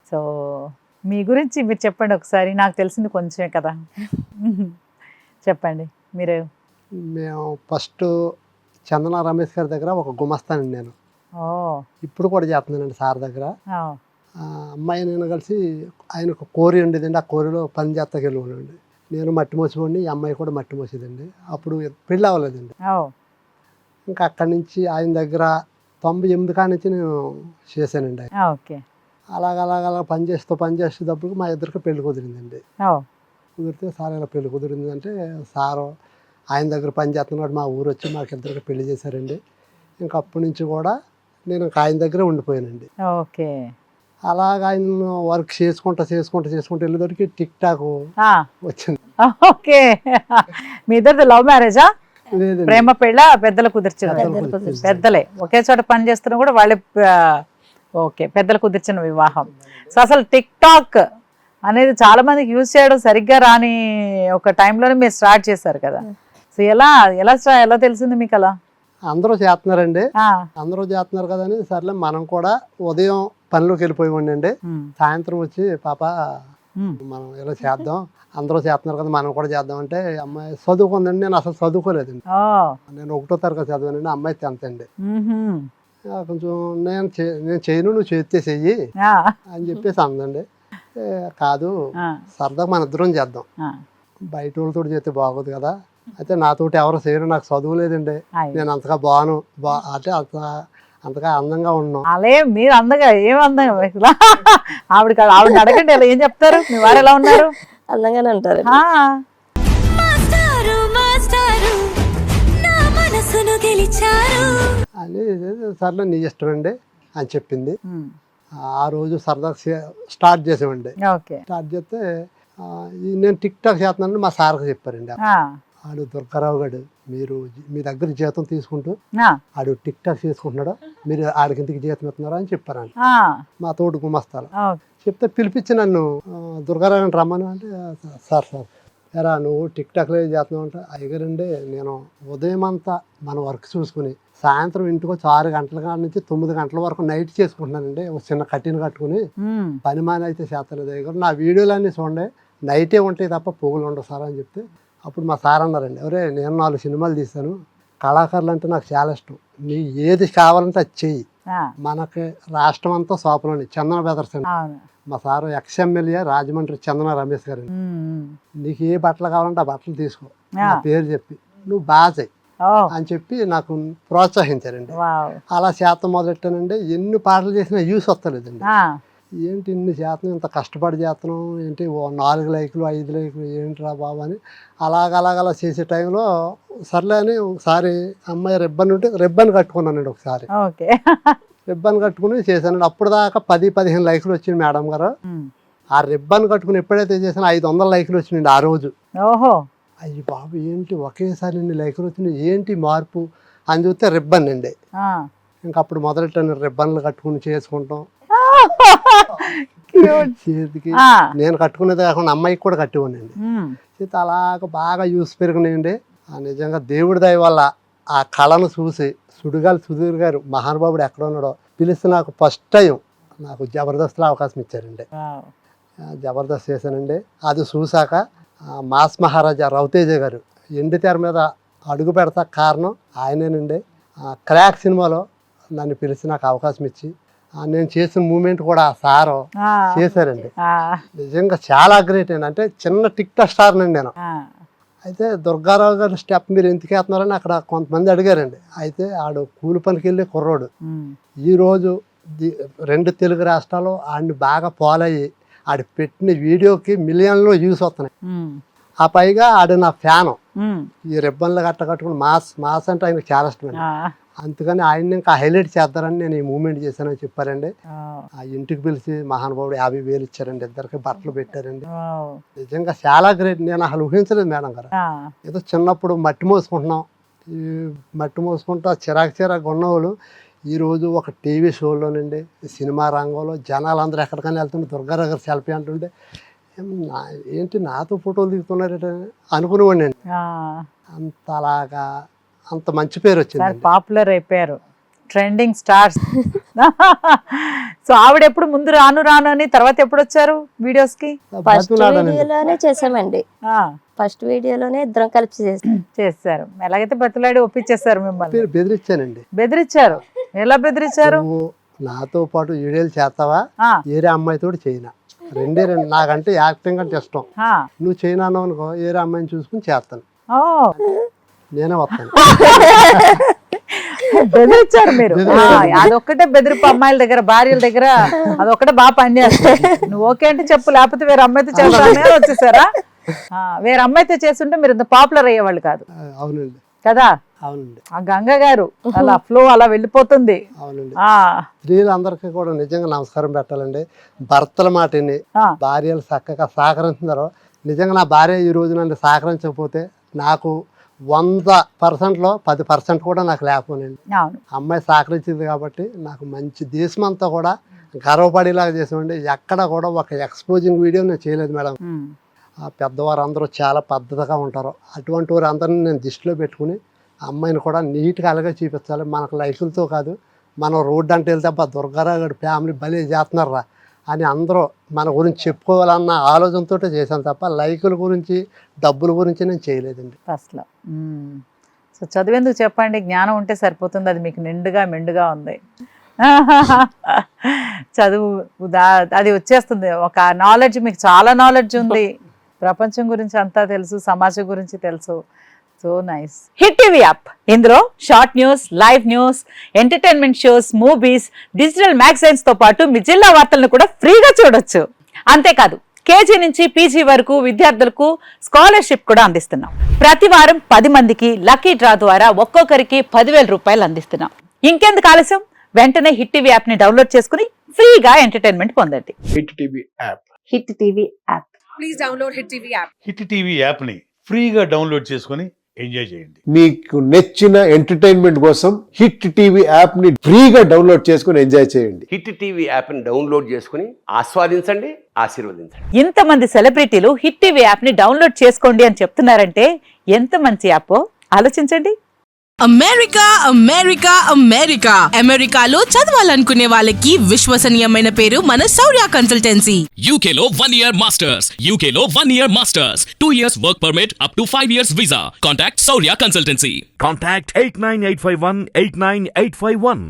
So మీ గురించి మీరు చెప్పండి ఒకసారి, నాకు తెలిసింది కొంచెమే కదా. చెప్పండి మీరు. మేము ఫస్ట్ చందన రమేష్ గారి దగ్గర ఒక గుమస్తానండి నేను. ఓ ఇప్పుడు కూడా చేస్తున్నానండి సార్ దగ్గర. ఓ, అమ్మాయి నేను కలిసి ఆయన ఒక కోరి ఉండేదండి, ఆ కోరిలో పని చేస్తాకి వెళ్ళిపోండి. నేను మట్టి మోసిపోండి, ఈ అమ్మాయి కూడా మట్టి మోసేదండి. అప్పుడు పెళ్ళి అవ్వలేదండి. ఓ ఇంకా అక్కడి నుంచి ఆయన దగ్గర 98 కాడి నుంచి నేను చేశానండి. ఓకే. అలాగ పని చేసేటప్పుడు మా ఇద్దరికి పెళ్లి కుదిరిందండి. ఓ కుదిరితే సార్ ఇలా పెళ్లి కుదిరింది అంటే సారు ఆయన దగ్గర పని చేస్తున్నాడు, మా ఊరు వచ్చి మాకు ఇద్దరికి పెళ్లి చేశారండి. ఇంకా అప్పటి నుంచి కూడా నేను ఇంకా ఆయన దగ్గరే ఉండిపోయానండి. ఓకే. అలాగ ఆయన వర్క్ చేసుకుంటా వెళ్ళేదరికి టిక్ టాక్ వచ్చింది. ఓకే. మీ ఇద్దరిది లవ్ మ్యారేజా? లేదండి, ప్రేమ పెళ్ళ? పెద్దలు కుదిర్చిన? పెద్దలే ఒకే చోట పని చేస్తున్నా కూడా వాళ్ళే. ఓకే, పెద్దలు కుదిర్చిన వివాహం. సో అసలు టిక్ టాక్ అనేది చాలా మందికి యూజ్ చేయడం సరిగ్గా రాని ఒక టైంలోనే మీరు స్టార్ట్ చేశారు కదా. సో ఎలా తెలిసింది మీకు అలా? అందరూ చేస్తున్నారండి, అందరూ చేస్తున్నారు కదా అని సర్లే మనం కూడా ఉదయం పనిలోకి వెళ్ళిపోయి ఉండండి, సాయంత్రం వచ్చి పాప మనం ఇలా చేద్దాం, అందరూ చేస్తున్నారు కదా మనం కూడా చేద్దాం అంటే అమ్మాయి చదువుకుందండి. నేను అసలు చదువుకోలేదండి, నేను 1వ తరగతి చదివానండి, అమ్మాయి 10th అండి. కొంచెం నేను చేయను, నువ్వు చేస్తే చెయ్యి అని చెప్పేసి అందండి. కాదు సరదాగా మన ఇద్దరం చేద్దాం, బయట వాళ్ళతో చేస్తే బాగోదు కదా. అయితే నాతోటి ఎవరు చేయరు, నాకు చదువు లేదండి, నేను అంతగా అంటే అంతగా అందంగా ఉన్నాం. అలే మీరు అందంగా ఏం అందంగా ఆవిడ అడగండి, ఎలా ఏం చెప్తారు? మీ వారు ఎలా ఉన్నారు? అందంగానే ఉంటారు. అని సర్లే నీ ఇష్టం అండి అని చెప్పింది. ఆ రోజు సరదాగా స్టార్ట్ చేసామండి. స్టార్ట్ చేస్తే నేను టిక్ టాక్ చేస్తున్నాను మా సార్కి చెప్పారండి. ఆడు దుర్గారావు గారు మీ దగ్గర జీతం తీసుకుంటూ ఆడు టిక్ టాక్ చేసుకుంటున్నాడు, మీరు ఆడికి ఇంటికి జీతం ఇస్తున్నారా అని చెప్పారండి. మా తోడు గుమస్తాలు చెప్తే పిలిపించి నన్ను దుర్గారావు రమ్మను అంటే సార్ ఎరా నువ్వు టిక్ టాక్లో చేస్తున్నావు అంటే అయ్యగారండి నేను ఉదయం అంతా మన వర్క్ చూసుకుని సాయంత్రం ఇంటికి వచ్చి 6 గంటల కాడ నుంచి 9 గంటల వరకు నైట్ చేసుకుంటున్నానండి. ఒక చిన్న కట్టిన కట్టుకుని పని మాని అయితే చేస్తలేదు అయ్యగారు, నా వీడియోలన్నీ చూడండి నైటే ఉంటాయి తప్ప పొగులు ఉండవు సార్ అని చెప్తే అప్పుడు మా సార్ అన్నారండి, ఒరే నేను 4 సినిమాలు తీశాను, కళాకారులు అంటే నాకు చాలా ఇష్టం, నీ ఏది కావాలంటే అది చెయ్యి, మనకి రాష్ట్రం అంతా సోపలండి చందన బ్రదర్స్ అండి. మా సారు ఎక్స్-ఎమ్మెల్యే రాజమండ్రి చందన రమేష్ గారు, నీకు ఏ బట్టలు కావాలంటే ఆ బట్టలు తీసుకో, నా పేరు చెప్పి నువ్వు బాగా చెయ్యి అని చెప్పి నాకు ప్రోత్సహించారండి. అలా శాతం మొదలెట్టానండి. ఎన్ని పాటలు చేసినా యూస్ వస్తలేదండి. ఏంటి ఇన్ని శాతం ఇంత కష్టపడి చేస్తున్నాం ఏంటి, 4 లైకులు 5 లైకులు ఏంటిరా బాబు అని అలాగలా చేసే టైంలో సర్లే అని ఒకసారి అమ్మాయి రిబ్బన్ కట్టుకున్నానండి. ఒకసారి రిబ్బన్ కట్టుకుని చేశానండి. అప్పుడు దాకా 10-15 లైకులు వచ్చింది మేడం గారు. ఆ రిబ్బన్ కట్టుకుని ఎప్పుడైతే చేసానో 500 లైకులు వచ్చినాయండి ఆ రోజు. అయ్యి బాబు ఏంటి ఒకేసారి ఇన్ని లైకులు వచ్చినాయి, ఏంటి మార్పు అని చూస్తే రిబ్బన్ అండి. ఇంకా అప్పుడు మొదలెట్టాను రిబ్బన్లు కట్టుకుని చేసుకుంటాం. చేతికి నేను కట్టుకునేది కాకుండా అమ్మాయికి కూడా కట్టుకున్నాండి. చేతి అలాగ బాగా యూస్ పెరిగినాయండి. నిజంగా దేవుడి దయ వల్ల ఆ కళను చూసి సుడిగాలి సుధీర్ గారు మహానుభావుడు ఎక్కడ ఉన్నాడో పిలిస్తే నాకు ఫస్ట్ టైం నాకు జబర్దస్త్లో అవకాశం ఇచ్చారండి. జబర్దస్త్ చేశానండి. అది చూశాక మాస్ మహారాజా రవితేజ గారు ఎండి తెర మీద అడుగు పెడతా కారణం ఆయనేనండి. క్రాక్ సినిమాలో నన్ను పిలిచి నాకు అవకాశం ఇచ్చి నేను చేసిన మూమెంట్ కూడా సారు చేశారండి. నిజంగా చాలా గ్రేట్ అండి. అంటే చిన్న టిక్ టాక్ స్టార్ నండి నేను. అయితే దుర్గారావు గారు స్టెప్ మీరు ఎందుకు వేస్తున్నారని అక్కడ కొంతమంది అడిగారండి. అయితే ఆడు కూలి పనికి వెళ్ళి కుర్రోడు ఈరోజు 2 తెలుగు రాష్ట్రాలు ఆడిని బాగా ఫాలో అయ్యి ఆడు పెట్టిన వీడియోకి మిలియన్లో వ్యూస్ వస్తున్నాయి. ఆ పైగా ఆడు నా ఫ్యాను. ఈ రిబ్బన్లు కట్టుకుని మాస్ అంటే ఆయనకు చాలా ఇష్టం అండి. అందుకని ఆయన్ని ఇంకా హైలైట్ చేద్దారని నేను ఈ మూమెంట్ చేశానని చెప్పారండి. ఆ ఇంటికి పిలిచి మహానుభావుడు 50,000 ఇచ్చారండి, ఇద్దరికి బట్టలు పెట్టారండి. నిజంగా చాలా గ్రేట్. నేను అసలు ఊహించలేదు మేడం గారు. ఏదో చిన్నప్పుడు మట్టి మోసుకుంటున్నాం, ఈ మట్టి మోసుకుంటూ చిరాకు ఉన్నవాళ్ళు ఈరోజు ఒక టీవీ షోలోనండి సినిమా రంగంలో జనాలు అందరూ ఎక్కడికైనా వెళ్తుంటే దుర్గారావు గారు సెల్ఫీ అంటుంటే ఏంటి నాతో ఫోటోలు దిగుతున్నారట అనుకునేవాడిని అండి. అంత మంచి పేరు వచ్చింది, పాపులర్ అయిపోయారు. Trending stars. సో ఆవిడ ఎప్పుడు ముందు రాను అని తర్వాత ఎప్పుడు వచ్చారు వీడియోస్ కి? ఫస్ట్ వీడియోలోనే చేసామండి. ఫస్ట్ వీడియోలోనే ఇద్దరం కలిసి చేశారు. ఎలాగైతే బతులాడి ఒప్పించేస్తారు మిమ్మల్ని. బెదిరించానండి. బెదిరించారు? ఎలా బెదిరించారు? నువ్వు నాతో పాటు వీడియోలు చేస్తావా, ఏరే అమ్మాయితో చేయనా, రెండే నాకంటే యాక్టింగ్ అంటే ఇష్టం. నువ్వు చేయనాను అనుకో, ఏరే అమ్మాయిని చూసుకుని చేస్తాను, నేనే వస్తాను. బెదిరించారు మీరు. అదొక్కటే బెదిరిపు అమ్మాయిల దగ్గర, భార్యల దగ్గర అదొక్కటే బాగా పనిచేస్తుంది. నువ్వు ఓకే అంటే చెప్పు, లేకపోతే వేరే అమ్మాయితో చేస్తానే వచ్చేసారా? వేరే అమ్మాయితో చేస్తుంటే మీరు ఇంత పాపులర్ అయ్యేవాళ్ళు కాదు. అవునండి కదా. అవునండి. ఆ గంగ గారు అలా ఫ్లో అలా వెళ్ళిపోతుంది. అవునండి. స్త్రీలందరికీ కూడా నిజంగా నమస్కారం పెట్టాలండి. భర్తల మాటని భార్యలు చక్కగా సహకరిస్తున్నారు. నిజంగా నా భార్య ఈ రోజు నన్ను సహకరించకపోతే నాకు 100%లో 10% కూడా నాకు లేకపోనండి. అమ్మాయి సహకరించింది కాబట్టి నాకు మంచి దేశం అంతా కూడా గర్వపడేలాగా చేసామండి. ఎక్కడ కూడా ఒక ఎక్స్పోజింగ్ వీడియో నేను చేయలేదు మేడం. పెద్దవారు అందరూ చాలా పద్ధతిగా ఉంటారు. అటువంటి వారు అందరినీ నేను దృష్టిలో పెట్టుకుని అమ్మాయిని కూడా నీట్గా అలాగే చూపించాలి. మనకు లైఫ్లతో కాదు, మనం రోడ్డు అంటే వెళ్తే దుర్గారావు గారి ఫ్యామిలీ భలే చేస్తున్నారా అని అందరూ మన గురించి చెప్పుకోవాలన్న ఆలోచనతో చేశాను తప్ప లైకుల గురించి, డబ్బుల గురించి నేను చేయలేదండి ఫస్ట్లో. సో చదివేందుకు చెప్పండి, జ్ఞానం ఉంటే సరిపోతుంది. అది మీకు నిండుగా మెండుగా ఉంది. చదువు అది వచ్చేస్తుంది. ఒక నాలెడ్జ్, మీకు చాలా నాలెడ్జ్ ఉంది. ప్రపంచం గురించి అంతా తెలుసు, సమాజం గురించి తెలుసు. So nice. Hit TV app, ఇందులో short news, live news, entertainment shows, movies, digital magazines తో పాటు మీ జిల్లా వార్తలను కూడా ఫ్రీగా చూడొచ్చు. అంతేకాదు కేజీ నుంచి పీజీ వరకు విద్యార్థులకు స్కాలర్షిప్ కూడా అందిస్తున్నాం. ప్రతి వారం 10 మందికి లక్కీ డ్రా ద్వారా ఒక్కొక్కరికి 10,000 రూపాయలు అందిస్తున్నాం. ఇంకెందుకు ఆలస్యం, వెంటనే హిట్ టీవీ యాప్ ని డౌన్లోడ్ చేసుకుని ఫ్రీగా ఎంటర్టైన్మెంట్ పొందండి. Hit TV app. Hit TV app. Please download hit TV app. Hit TV app ని ఫ్రీగా డౌన్లోడ్ చేసుకుని ఎంజాయ్ చేయండి. మీకు నచ్చిన ఎంటర్టైన్మెంట్ కోసం హిట్ టీవీ యాప్ ని ఫ్రీగా డౌన్లోడ్ చేసుకుని ఎంజాయ్ చేయండి. హిట్ టీవీ యాప్ ని డౌన్లోడ్ చేసుకుని ఆస్వాదించండి, ఆశీర్వదించండి. ఇంతమంది సెలబ్రిటీలు హిట్ టీవీ యాప్ ని డౌన్లోడ్ చేసుకోండి అని చెప్తున్నారంటే ఎంత మంచి యాప్ ఆలోచించండి. అమెరికా అమెరికా అమెరికా అమెరికాలో చదవాలనుకునే వాళ్ళకి విశ్వసనీయమైన పేరు మన శౌర్య కన్సల్టెన్సీ. UK లో 1 year masters, UK లో 1 year masters, 2 years work permit up to 5 years visa. Contact Saurya Consultancy. Contact 89851 89851.